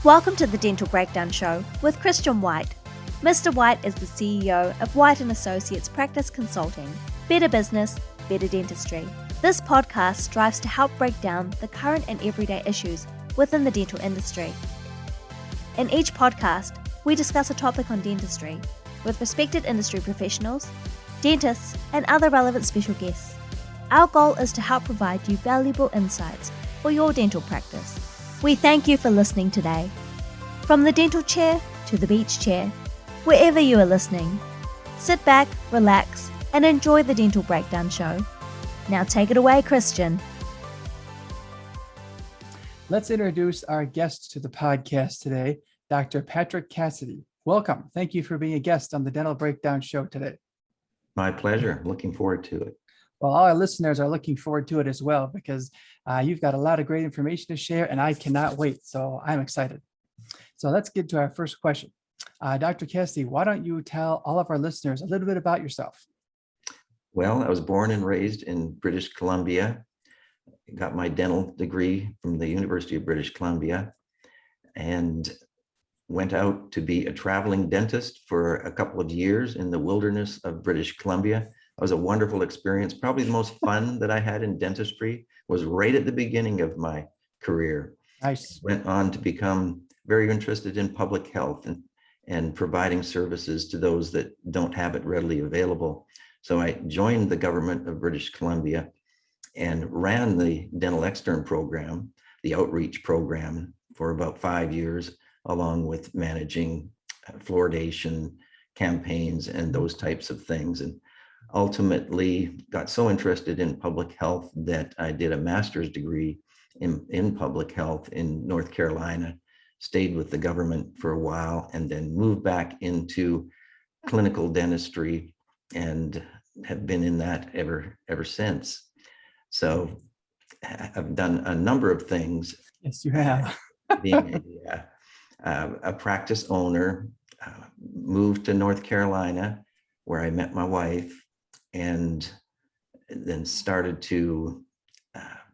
Welcome to the Dental Breakdown Show with Christian White. Mr. White is the CEO of White & Associates Practice Consulting. Better business, better dentistry. This podcast strives to help break down the current and everyday issues within the dental industry. In each podcast, we discuss a topic on dentistry with respected industry professionals, dentists, and other relevant special guests. Our goal is to help provide you valuable insights for your dental practice. We thank you for listening today. From the dental chair to the beach chair, wherever you are listening, sit back, relax, and enjoy the Dental Breakdown Show. Now take it away, Christian. Let's introduce our guest to the podcast today, Dr. Patrick Cassidy. Welcome. Thank you for being a guest on the Dental Breakdown Show today. My pleasure. Looking forward to it. Well, all our listeners are looking forward to it as well because you've got a lot of great information to share and I cannot wait. So I'm excited. So let's get to our first question. Dr. Cassidy, why don't you tell all of our listeners a little bit about yourself? Well, I was born and raised in British Columbia. Got my dental degree from the University of British Columbia and went out to be a traveling dentist for a couple of years in the wilderness of British Columbia. It was a wonderful experience. Probably the most fun that I had in dentistry was right at the beginning of my career. Nice. Went on to become very interested in public health and providing services to those that don't have it readily available. So I joined the government of British Columbia and ran the dental extern program, the outreach program, for about 5 years, along with managing fluoridation campaigns and those types of things. And ultimately got so interested in public health that I did a master's degree in public health in North Carolina, stayed with the government for a while, and then moved back into clinical dentistry and have been in that ever since. So I've done a number of things. Yes, you have. Being a practice owner, moved to North Carolina where I met my wife, and then started to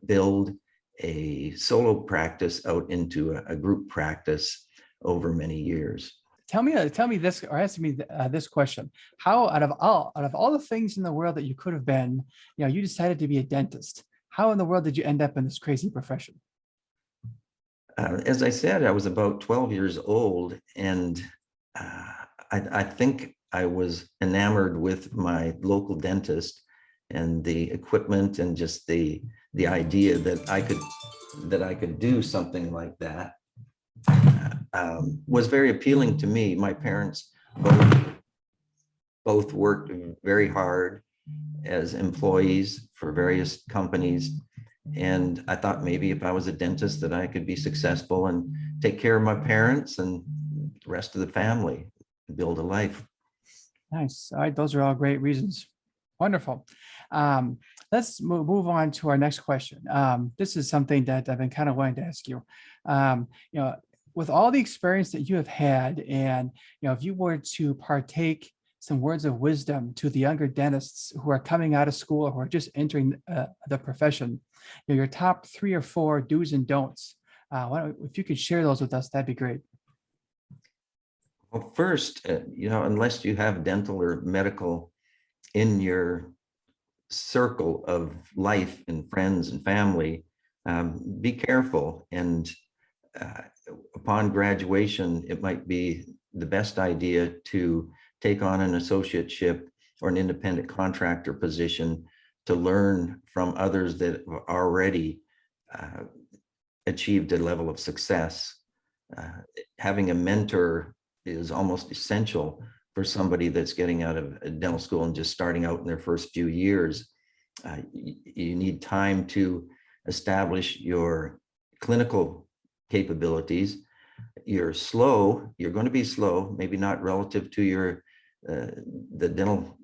build a solo practice out into a group practice over many years. Tell me this, or ask me this question: how, out of all the things in the world that you could have been, you decided to be a dentist. How in the world did you end up in this crazy profession? As I said, I was about 12 years old, and I think I was enamored with my local dentist and the equipment and just the idea that I could do something like that was very appealing to me. My parents both worked very hard as employees for various companies. And I thought maybe if I was a dentist that I could be successful and take care of my parents and the rest of the family, build a life. Nice. All right. Those are all great reasons. Wonderful. Let's move on to our next question. This is something that I've been kind of wanting to ask you. With all the experience that you have had, and if you were to partake some words of wisdom to the younger dentists who are coming out of school or who are just entering the profession, your top 3 or 4 do's and don'ts. If you could share those with us, that'd be great. Well, first, unless you have dental or medical in your circle of life and friends and family, be careful. And upon graduation, it might be the best idea to take on an associateship or an independent contractor position to learn from others that have already achieved a level of success. Having a mentor is almost essential for somebody that's getting out of dental school and just starting out in their first few years. You need time to establish your clinical capabilities. You're going to be slow, maybe not relative to the dental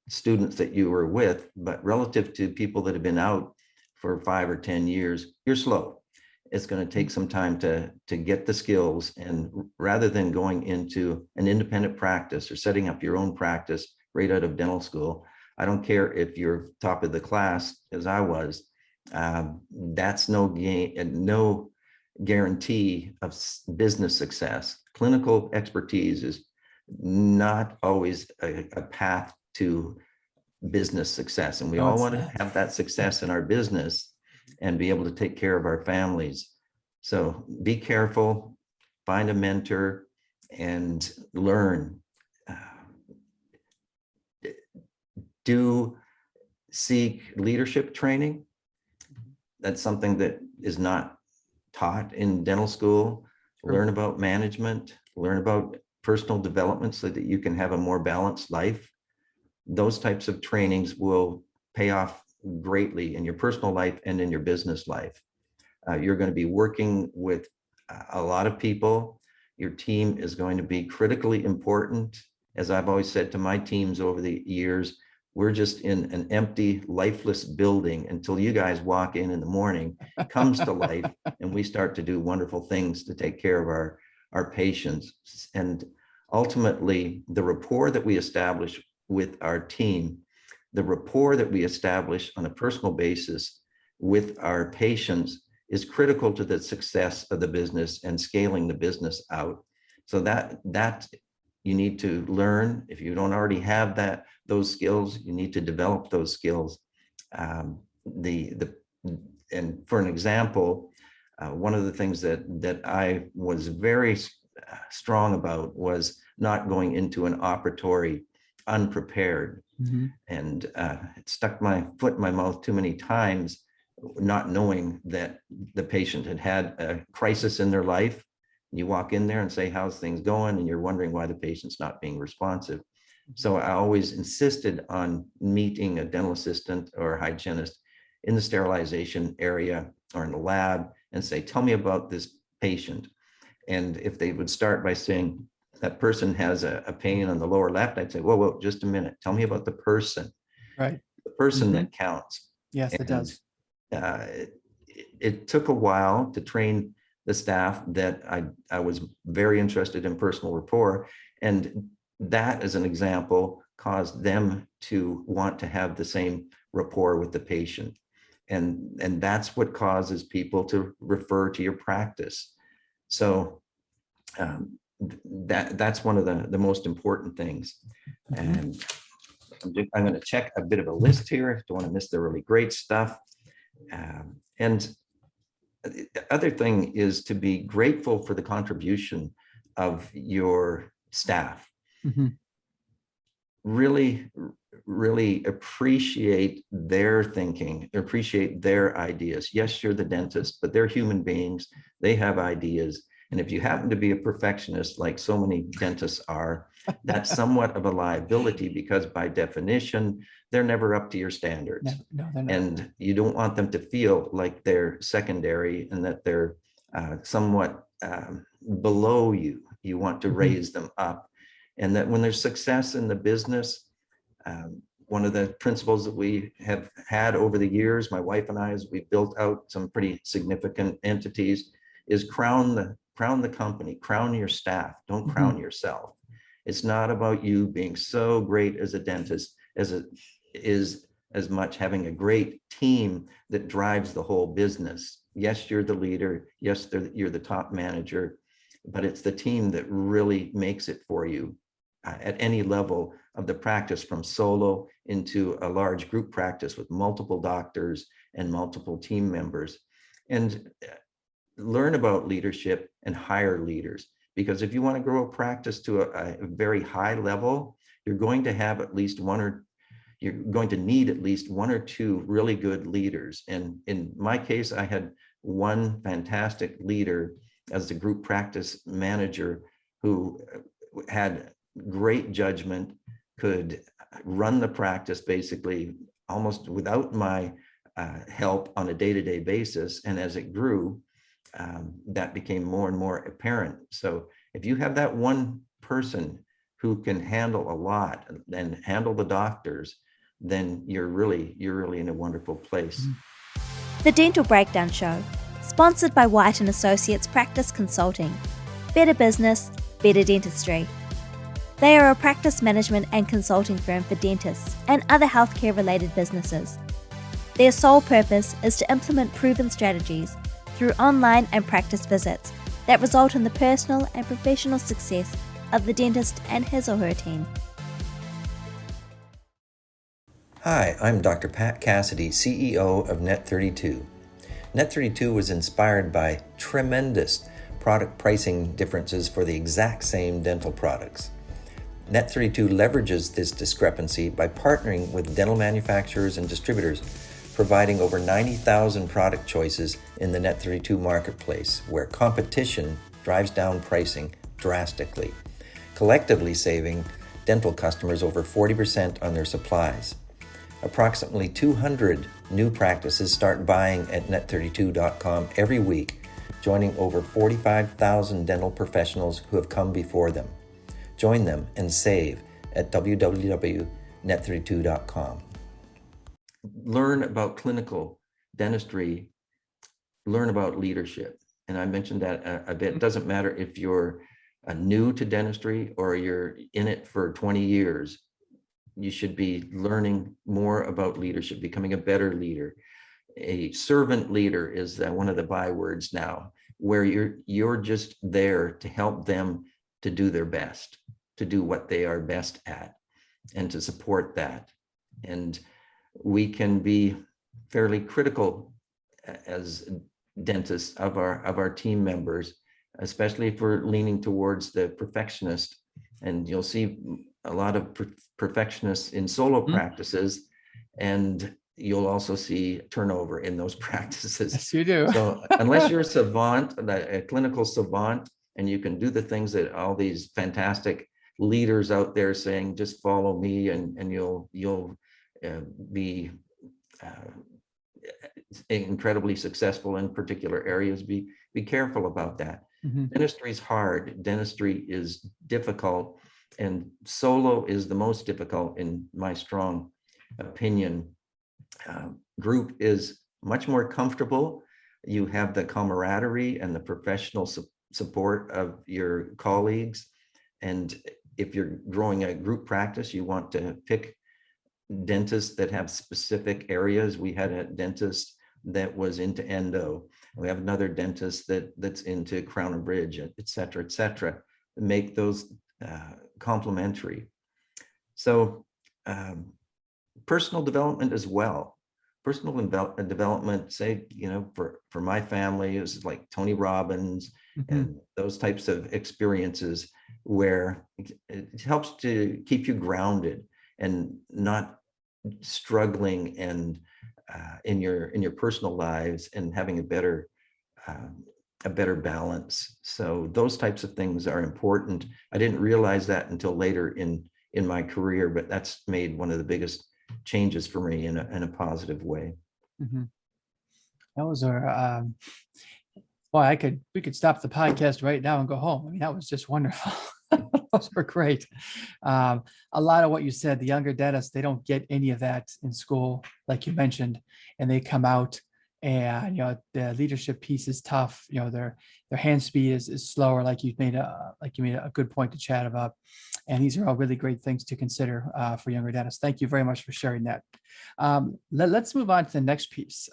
students that you were with, but relative to people that have been out for 5 or 10 years, you're slow. It's going to take some time to get the skills. And rather than going into an independent practice or setting up your own practice right out of dental school, I don't care if you're top of the class, as I was, that's no gain, no guarantee of business success. Clinical expertise is not always a path to business success. And we all want to have that success in our business and be able to take care of our families. So be careful, find a mentor, and learn. Do seek leadership training. That's something that is not taught in dental school. Sure. Learn about management, learn about personal development so that you can have a more balanced life. Those types of trainings will pay off greatly in your personal life and in your business life. You're going to be working with a lot of people. Your team is going to be critically important. As I've always said to my teams over the years, we're just in an empty, lifeless building until you guys walk in the morning, comes to life, and we start to do wonderful things to take care of our patients. And ultimately, the rapport that we establish with our team, the rapport that we establish on a personal basis with our patients is critical to the success of the business and scaling the business out. So that you need to learn. If you don't already have those skills, you need to develop those skills. And for an example, one of the things that I was very strong about was not going into an operatory unprepared. Mm-hmm. And it stuck my foot in my mouth too many times, not knowing that the patient had a crisis in their life. You walk in there and say, how's things going? And you're wondering why the patient's not being responsive. So I always insisted on meeting a dental assistant or a hygienist in the sterilization area or in the lab and say, tell me about this patient. And if they would start by saying that person has a pain on the lower left, I'd say, whoa, just a minute. Tell me about the person. Right. The person that counts. Yes, it does. It took a while to train the staff that I was very interested in personal rapport. And that, as an example, caused them to want to have the same rapport with the patient. And that's what causes people to refer to your practice. So that's one of the most important things. Mm-hmm. And I'm going to check a bit of a list here. Don't want to miss the really great stuff. And the other thing is to be grateful for the contribution of your staff. Mm-hmm. Really, really appreciate their thinking, appreciate their ideas. Yes, you're the dentist, but they're human beings. They have ideas. And if you happen to be a perfectionist, like so many dentists are, that's somewhat of a liability because by definition, they're never up to your standards. No, they're not. And you don't want them to feel like they're secondary and that they're somewhat below you. You want to raise them up. And that when there's success in the business, one of the principles that we have had over the years, my wife and I, as we built out some pretty significant entities, is crown the company, crown your staff, don't crown yourself. It's not about you being so great as a dentist as it is as much having a great team that drives the whole business. Yes, you're the leader. Yes, you're the top manager, but it's the team that really makes it for you at any level of the practice, from solo into a large group practice with multiple doctors and multiple team members. And learn about leadership and hire leaders. Because if you want to grow a practice to a very high level, you're going to need at least one or two really good leaders. And in my case, I had one fantastic leader as the group practice manager who had great judgment, could run the practice basically almost without my help on a day-to-day basis. And as it grew, that became more and more apparent. So if you have that one person who can handle a lot and handle the doctors, then you're really in a wonderful place. The Dental Breakdown Show, sponsored by White & Associates Practice Consulting. Better business, better dentistry. They are a practice management and consulting firm for dentists and other healthcare-related businesses. Their sole purpose is to implement proven strategies through online and practice visits that result in the personal and professional success of the dentist and his or her team. Hi, I'm Dr. Pat Cassidy, CEO of Net32. Net32 was inspired by tremendous product pricing differences for the exact same dental products. Net32 leverages this discrepancy by partnering with dental manufacturers and distributors, providing over 90,000 product choices in the Net32 marketplace, where competition drives down pricing drastically, collectively saving dental customers over 40% on their supplies. Approximately 200 new practices start buying at net32.com every week, joining over 45,000 dental professionals who have come before them. Join them and save at www.net32.com. Learn about clinical dentistry, learn about leadership. And I mentioned that a bit. It doesn't matter if you're new to dentistry or you're in it for 20 years. You should be learning more about leadership, becoming a better leader. A servant leader is one of the bywords now, where you're just there to help them to do their best, to do what they are best at, and to support that. And we can be fairly critical as dentists of our team members, especially if we're leaning towards the perfectionist. And you'll see a lot of perfectionists in solo practices, and you'll also see turnover in those practices. Yes, you do. So unless you're a savant, a clinical savant, and you can do the things that all these fantastic leaders out there saying, just follow me and you'll be incredibly successful in particular areas, be careful about that. Dentistry is hard. Dentistry is difficult. And solo is the most difficult, in my strong opinion. Group is much more comfortable. You have the camaraderie and the professional support of your colleagues. And if you're growing a group practice, you want to pick dentists that have specific areas. We had a dentist that was into endo. We have another dentist that's into crown and bridge, et cetera, et cetera. Make those complementary. So personal development as well. Personal development, say, for my family, it was like Tony Robbins and those types of experiences where it helps to keep you grounded and not struggling and in your personal lives, and having a better balance. So those types of things are important. I didn't realize that until later in my career, but that's made one of the biggest changes for me in a positive way. Those are boy, we could stop the podcast right now and go home. I mean, that was just wonderful. Those were great. A lot of what you said, the younger dentists, they don't get any of that in school, like you mentioned, and they come out and the leadership piece is tough. Their hand speed is slower, like you made a good point to chat about. And these are all really great things to consider for younger dentists. Thank you very much for sharing that. Let's move on to the next piece.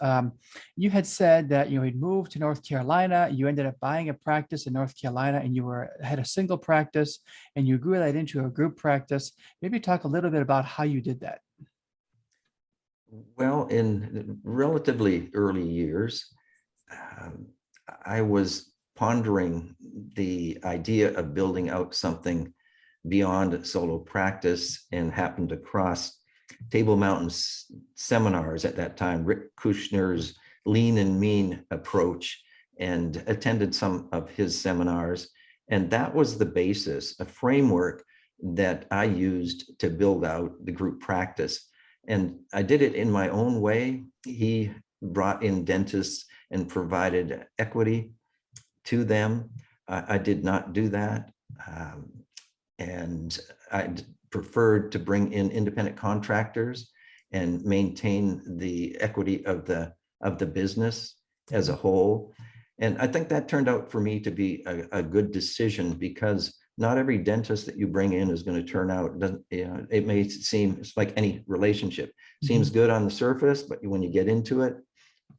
You had said that you'd moved to North Carolina. You ended up buying a practice in North Carolina, and you had a single practice, and you grew that into a group practice. Maybe talk a little bit about how you did that. Well, in relatively early years, I was pondering the idea of building out something beyond solo practice, and happened across Table Mountain seminars at that time, Rick Kushner's Lean and Mean approach, and attended some of his seminars. And that was the basis, a framework that I used to build out the group practice. And I did it in my own way. He brought in dentists and provided equity to them. I did not do that. And I preferred to bring in independent contractors and maintain the equity of the business as a whole. And I think that turned out for me to be a good decision, because not every dentist that you bring in is going to turn out. It may seem, it's like any relationship, seems good on the surface, but when you get into it,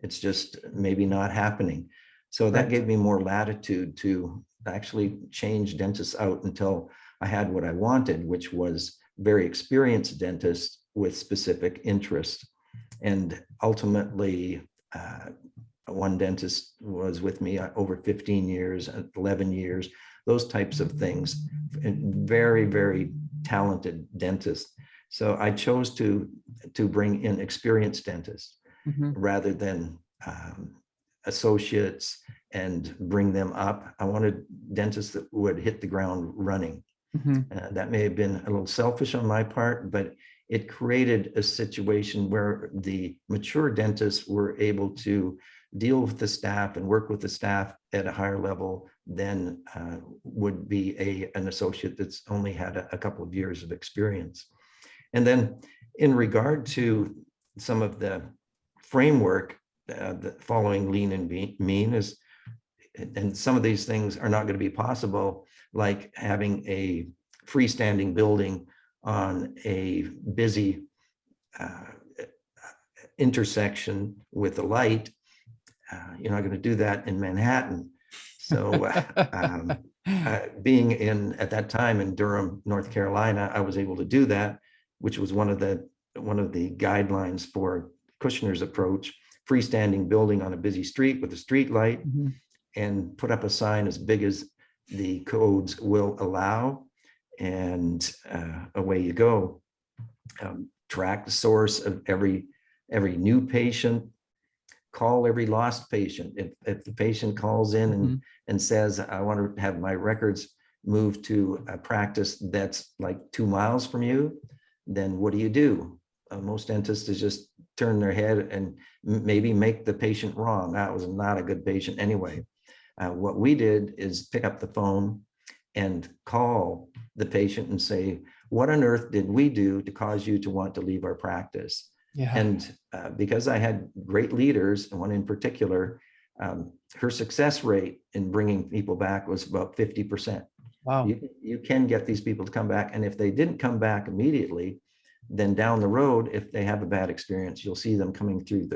it's just maybe not happening. So that Right. gave me more latitude to actually change dentists out until I had what I wanted, which was very experienced dentists with specific interests. And ultimately, one dentist was with me over 15 years, 11 years, those types of things. And very, very talented dentist. So I chose to bring in experienced dentists rather than associates and bring them up. I wanted dentists that would hit the ground running. That may have been a little selfish on my part, but it created a situation where the mature dentists were able to deal with the staff and work with the staff at a higher level than would be an associate that's only had a couple of years of experience. And then in regard to some of the framework, the following lean and mean is, and some of these things are not going to be possible, like having a freestanding building on a busy intersection with a light. You're not going to do that in Manhattan. So being at that time in Durham, North Carolina, I was able to do that, which was one of the guidelines for Kushner's approach: freestanding building on a busy street with a street light, and put up a sign as big as the codes will allow, and away you go. Track the source of every new patient, call every lost patient. If the patient calls in and says, I want to have my records moved to a practice that's like 2 miles from you, then what do? Most dentists just turn their head and maybe make the patient wrong. That was not a good patient anyway. What we did is pick up the phone and call the patient and say, what on earth did we do to cause you to want to leave our practice? Yeah. And because I had great leaders, and one in particular, her success rate in bringing people back was about 50%. Wow. You can get these people to come back. And if they didn't come back immediately, then down the road, if they have a bad experience, you'll see them coming through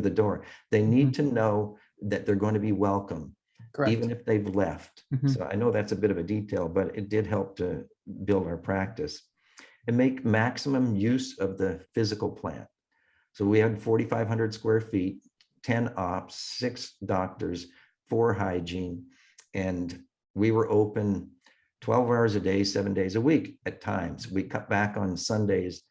the door. They need to know that they're going to be welcome. Correct. Even if they've left. So I know that's a bit of a detail, but it did help to build our practice and make maximum use of the physical plant. So we had 4,500 square feet, 10 ops, 6 doctors, 4 hygiene, and we were open 12 hours a day, 7 days a week at times. We cut back on Sundays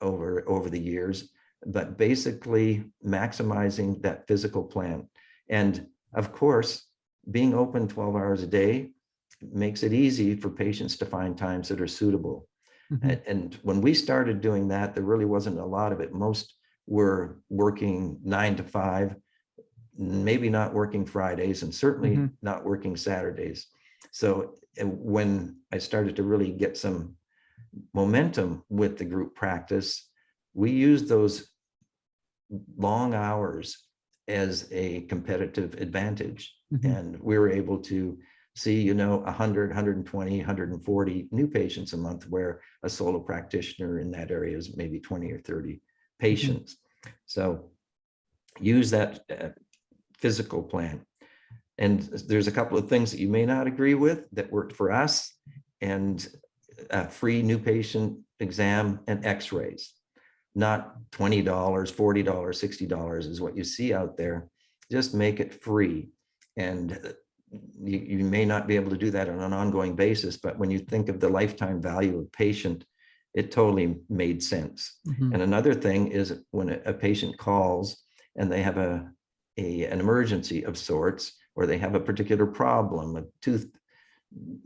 over the years, but basically maximizing that physical plant. And of course, being open 12 hours a day makes it easy for patients to find times that are suitable. And when we started doing that, there really wasn't a lot of it. Most were working 9 to 5, maybe not working Fridays, and certainly not working Saturdays. So when I started to really get some momentum with the group practice, we used those long hours as a competitive advantage. And we were able to see, 100, 120, 140 new patients a month, where a solo practitioner in that area is maybe 20 or 30 patients. So use that physical plan. And there's a couple of things that you may not agree with that worked for us, and a free new patient exam and x-rays. Not $20, $40, $60 is what you see out there. Just make it free. And you may not be able to do that on an ongoing basis, but when you think of the lifetime value of patient, it totally made sense. And another thing is when a patient calls and they have an emergency of sorts, or they have a particular problem, a tooth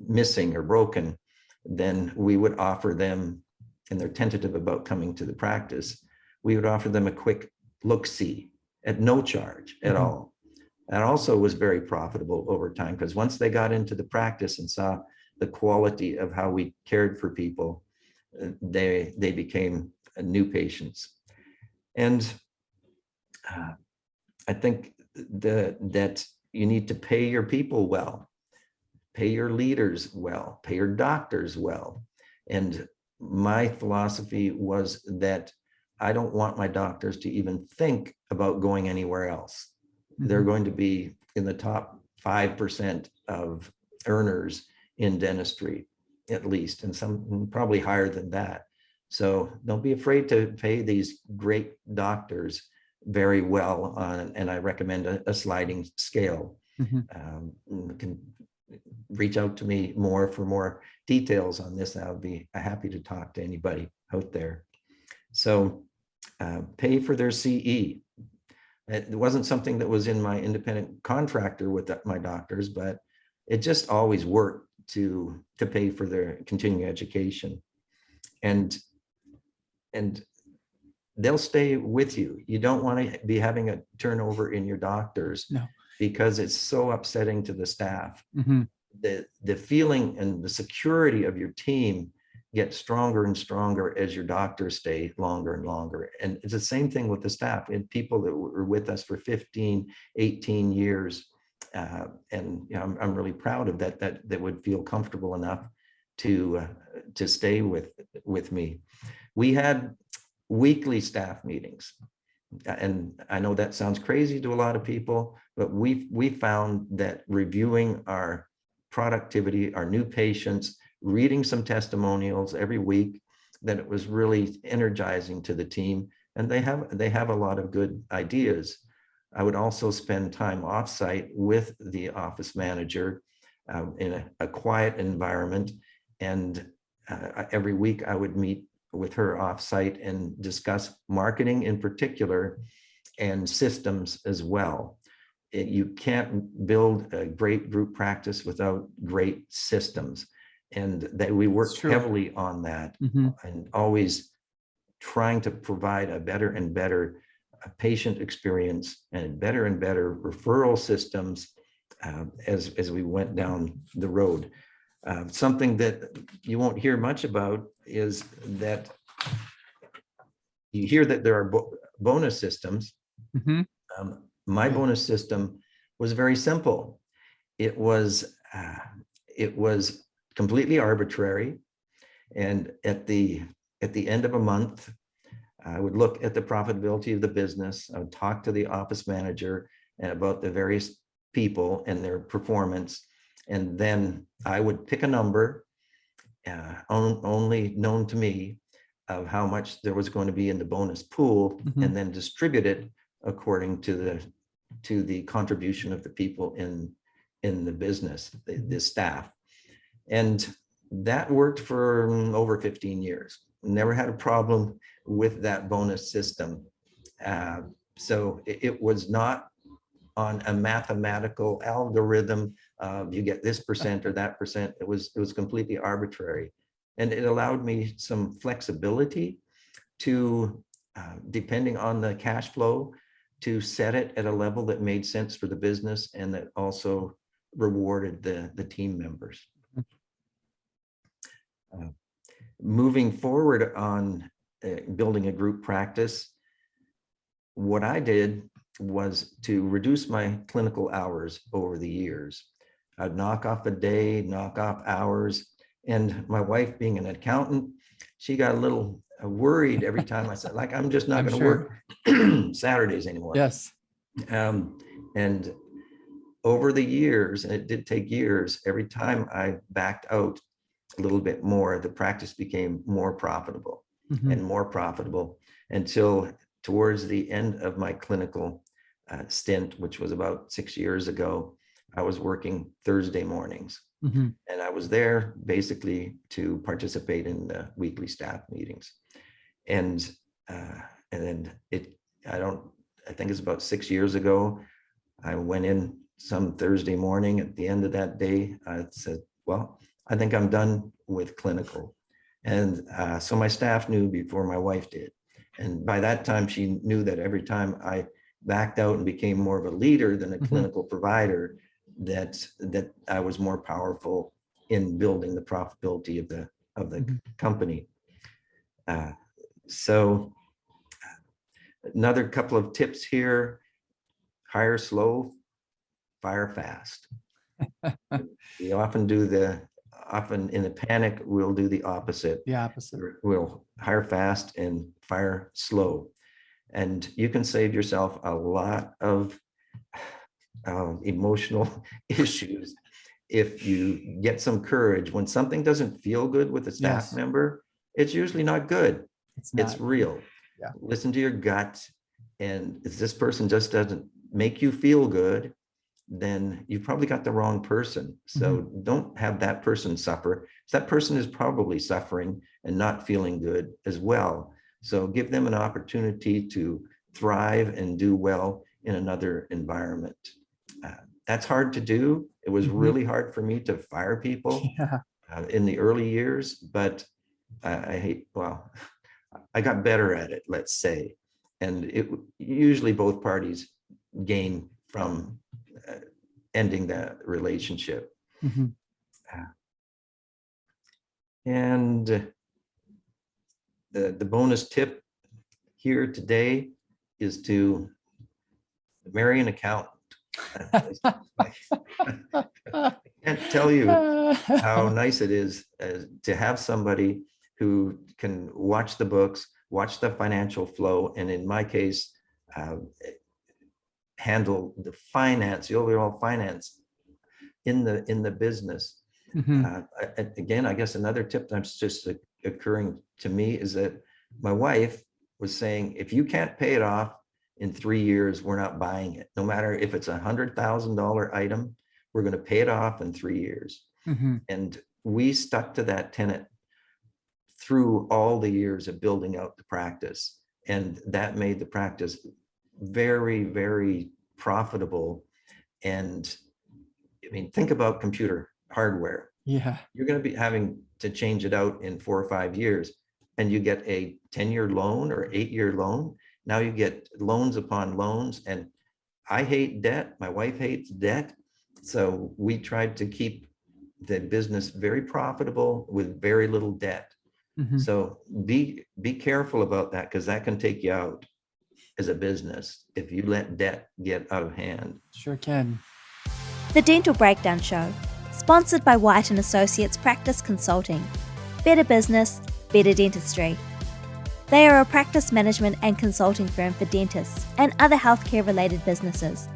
missing or broken, then we would offer them, and they're tentative about coming to the practice, we would offer them a quick look-see at no charge at all. That also was very profitable over time, because once they got into the practice and saw the quality of how we cared for people, they became new patients. And I think that you need to pay your people well, pay your leaders well, pay your doctors well. And my philosophy was that I don't want my doctors to even think about going anywhere else. They're going to be in the top 5% of earners in dentistry, at least, and some probably higher than that. So don't be afraid to pay these great doctors very well on, and I recommend a sliding scale. You can reach out to me more for more details on this. I'll be happy to talk to anybody out there. So pay for their CE. It wasn't something that was in my independent contractor with my doctors, but it just always worked to pay for their continuing education. And they'll stay with you. You don't want to be having a turnover in your doctors. No. Because it's so upsetting to the staff. The feeling and the security of your team gets stronger and stronger as your doctors stay longer and longer. And it's the same thing with the staff and people that were with us for 15, 18 years. And you know, I'm really proud of that would feel comfortable enough to stay with me. We had weekly staff meetings. And I know that sounds crazy to a lot of people, but we found that reviewing our productivity, our new patients, reading some testimonials every week, that it was really energizing to the team. And they have a lot of good ideas. I would also spend time offsite with the office manager in a quiet environment. And every week I would meet with her offsite and discuss marketing in particular and systems as well. You can't build a great group practice without great systems. And that we worked heavily on that and always trying to provide a better and better patient experience and better referral systems as we went down the road. Something that you won't hear much about is that you hear that there are bonus systems. My bonus system was very simple. It was completely arbitrary, and at the end of a month, I would look at the profitability of the business. I would talk to the office manager about the various people and their performance. And then I would pick a number only known to me of how much there was going to be in the bonus pool, and then distribute it according to the contribution of the people in the business, the staff. And that worked for over 15 years. Never had a problem with that bonus system. So it was not on a mathematical algorithm. You get this percent or that percent. It was completely arbitrary, and it allowed me some flexibility to, depending on the cash flow, to set it at a level that made sense for the business and that also rewarded the team members. Moving forward on building a group practice, what I did was to reduce my clinical hours over the years. I'd knock off a day, knock off hours. And my wife, being an accountant, she got a little worried every time I said, like, I'm just not going to work Saturdays anymore. Yes. And over the years, and it did take years, every time I backed out a little bit more, the practice became more profitable and more profitable, until towards the end of my clinical stint, which was about 6 years ago, I was working Thursday mornings. And I was there basically to participate in the weekly staff meetings. And then I think it's about 6 years ago, I went in some Thursday morning. At the end of that day, I said, well, I think I'm done with clinical. And so my staff knew before my wife did. And by that time, she knew that every time I backed out and became more of a leader than a clinical provider, that I was more powerful in building the profitability of the company. So another couple of tips here: hire slow, fire fast. We often in a panic, we'll do the opposite. The opposite. We'll hire fast and fire slow. And you can save yourself a lot of emotional issues, if you get some courage, when something doesn't feel good with a staff Yes. member, it's usually not good. It's It's not. real. Yeah. Listen to your gut. And if this person just doesn't make you feel good, then you've probably got the wrong person. So don't have that person suffer. That person is probably suffering and not feeling good as well. So give them an opportunity to thrive and do well in another environment. That's hard to do. It was really hard for me to fire people Yeah. in the early years, but I got better at it, let's say. And it usually both parties gain from ending that relationship. Mhm. And the bonus tip here today is to marry an accountant. I can't tell you how nice it is to have somebody who can watch the books, watch the financial flow, and in my case, handle the finance, the overall finance in the business. Again, I guess another tip that's just occurring to me is that my wife was saying, if you can't pay it off in 3 years, we're not buying it. No matter if it's $100,000 item, we're going to pay it off in 3 years. And we stuck to that tenet through all the years of building out the practice. And that made the practice very, very profitable. And I mean, think about computer hardware. Yeah. You're going to be having to change it out in 4 or 5 years, and you get a 10-year loan or 8-year loan. Now you get loans upon loans, and I hate debt. My wife hates debt. So we tried to keep the business very profitable with very little debt. So be careful about that, because that can take you out as a business if you let debt get out of hand. Sure can. The Dental Breakdown Show, sponsored by White & Associates Practice Consulting. Better business, better dentistry. They are a practice management and consulting firm for dentists and other healthcare-related businesses.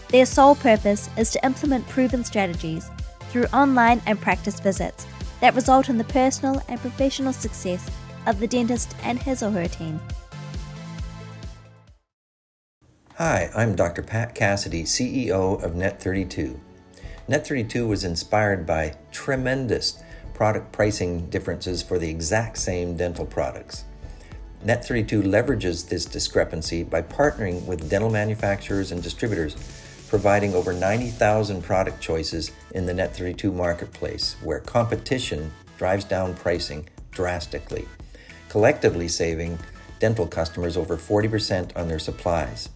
Their sole purpose is to implement proven strategies through online and practice visits that result in the personal and professional success of the dentist and his or her team. Hi, I'm Dr. Pat Cassidy, CEO of Net32. Net32 was inspired by tremendous product pricing differences for the exact same dental products. Net32 leverages this discrepancy by partnering with dental manufacturers and distributors, providing over 90,000 product choices in the Net32 marketplace, where competition drives down pricing drastically, collectively saving dental customers over 40% on their supplies.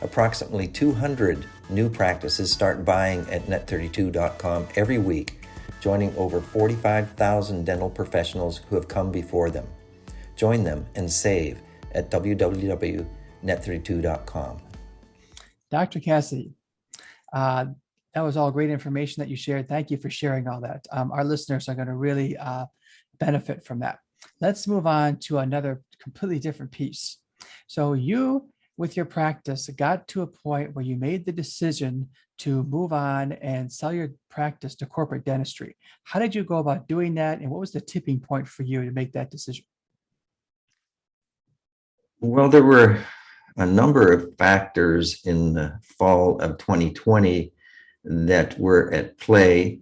Approximately 200 new practices start buying at net32.com every week, joining over 45,000 dental professionals who have come before them. Join them and save at www.net32.com. Dr. Cassidy, that was all great information that you shared. Thank you for sharing all that. Our listeners are going to really benefit from that. Let's move on to another completely different piece. So you, with your practice, got to a point where you made the decision to move on and sell your practice to corporate dentistry. How did you go about doing that? And what was the tipping point for you to make that decision? Well, there were a number of factors in the fall of 2020 that were at play.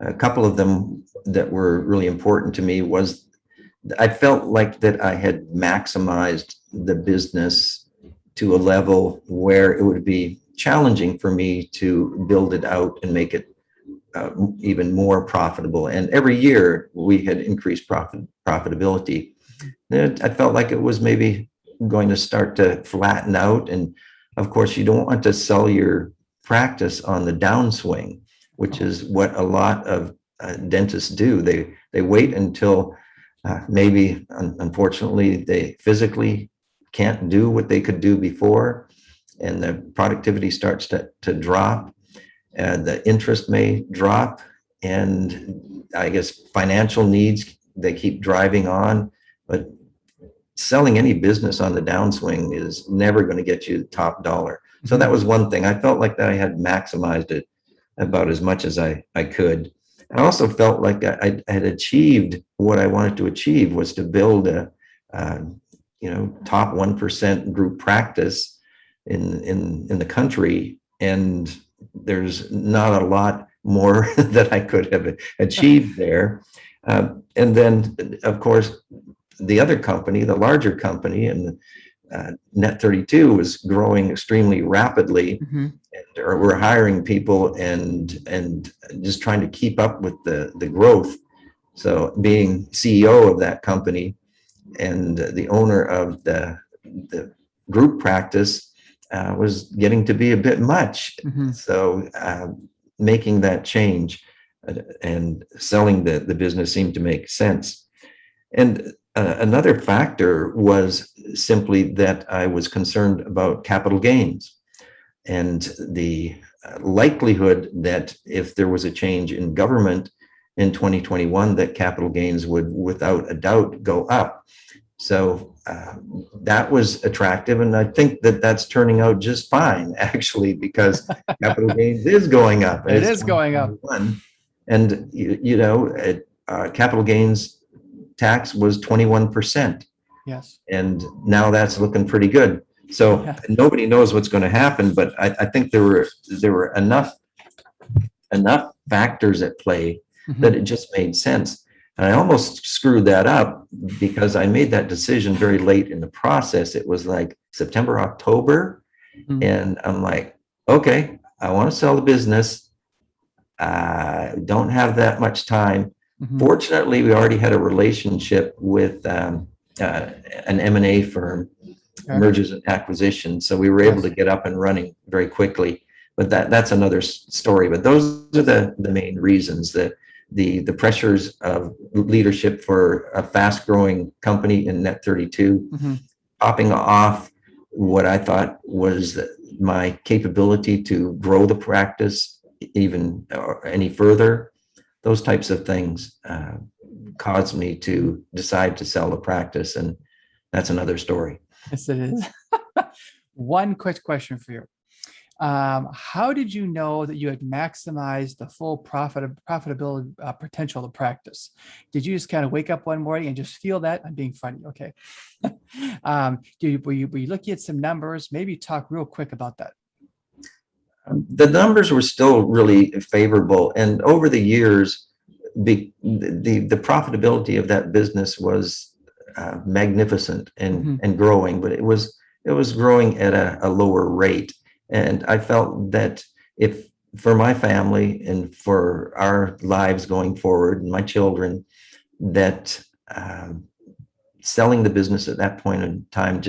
A couple of them that were really important to me was I felt like that I had maximized the business to a level where it would be challenging for me to build it out and make it even more profitable. And every year we had increased profitability. And I felt like it was maybe going to start to flatten out. And of course, you don't want to sell your practice on the downswing, which is what a lot of dentists do. They wait until maybe, unfortunately, they physically can't do what they could do before, and the productivity starts to drop, and the interest may drop, and I guess financial needs, they keep driving on. But selling any business on the downswing is never going to get you the top dollar. So that was one thing. I felt like that I had maximized it about as much as I could. I also felt like I had achieved what I wanted to achieve, was to build a top 1% group practice in the country. And there's not a lot more that I could have achieved there. And then, of course, the other company, the larger company, and Net 32 was growing extremely rapidly. Mm-hmm. And we're hiring people and just trying to keep up with the growth. So being CEO of that company and the owner of the group practice was getting to be a bit much. Mm-hmm. So making that change and selling the business seemed to make sense. And another factor was simply that I was concerned about capital gains and the likelihood that if there was a change in government in 2021, that capital gains would, without a doubt, go up. So that was attractive. And I think that that's turning out just fine, actually, because capital gains is going up. It is going up. And, capital gains tax was 21%. Yes. And now that's looking pretty good. So nobody knows what's going to happen, but I think there were enough factors at play that it just made sense. And I almost screwed that up because I made that decision very late in the process. It was like September, October. And I'm like, okay, I want to sell the business. I don't have that much time. Fortunately, we already had a relationship with an M&A firm, mergers and acquisitions. So we were able to get up and running very quickly. But that's another story. But those are the main reasons, that the pressures of leadership for a fast-growing company in Net 32, popping off what I thought was my capability to grow the practice even any further. Those types of things caused me to decide to sell the practice, and that's another story. Yes, it is. One quick question for you. How did you know that you had maximized the full profitability potential of the practice? Did you just kind of wake up one morning and just feel that? I'm being funny. Okay. Were you looking at some numbers? Maybe talk real quick about that. The numbers were still really favorable, and over the years, the profitability of that business was magnificent and growing, but it was growing at a lower rate. And I felt that if, for my family and for our lives going forward, and my children, that selling the business at that point in time,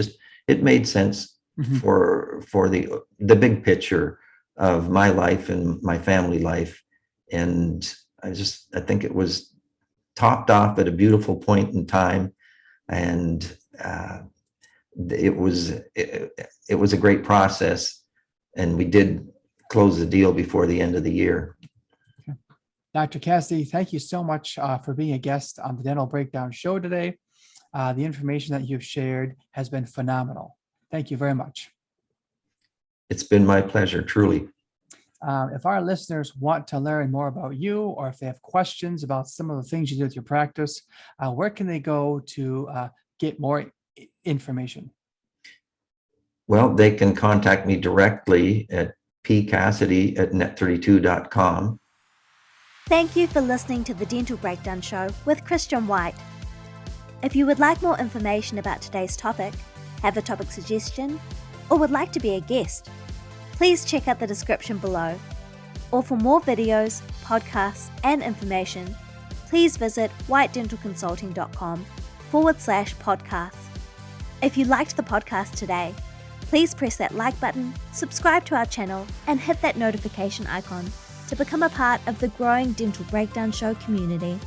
it made sense for the big picture of my life and my family life. And I think it was topped off at a beautiful point in time. And it was a great process. And we did close the deal before the end of the year. Okay. Dr. Cassidy, thank you so much for being a guest on the Dental Breakdown Show today. The information that you've shared has been phenomenal. Thank you very much. It's been my pleasure, truly. If our listeners want to learn more about you, or if they have questions about some of the things you do with your practice, where can they go to get more information? Well, they can contact me directly at pcassidy@net32.com. Thank you for listening to the Dental Breakdown Show with Christian White. If you would like more information about today's topic, have a topic suggestion, or would like to be a guest, please check out the description below. Or for more videos, podcasts, and information, please visit whitedentalconsulting.com/podcast. If you liked the podcast today, please press that like button, subscribe to our channel, and hit that notification icon to become a part of the growing Dental Breakdown Show community.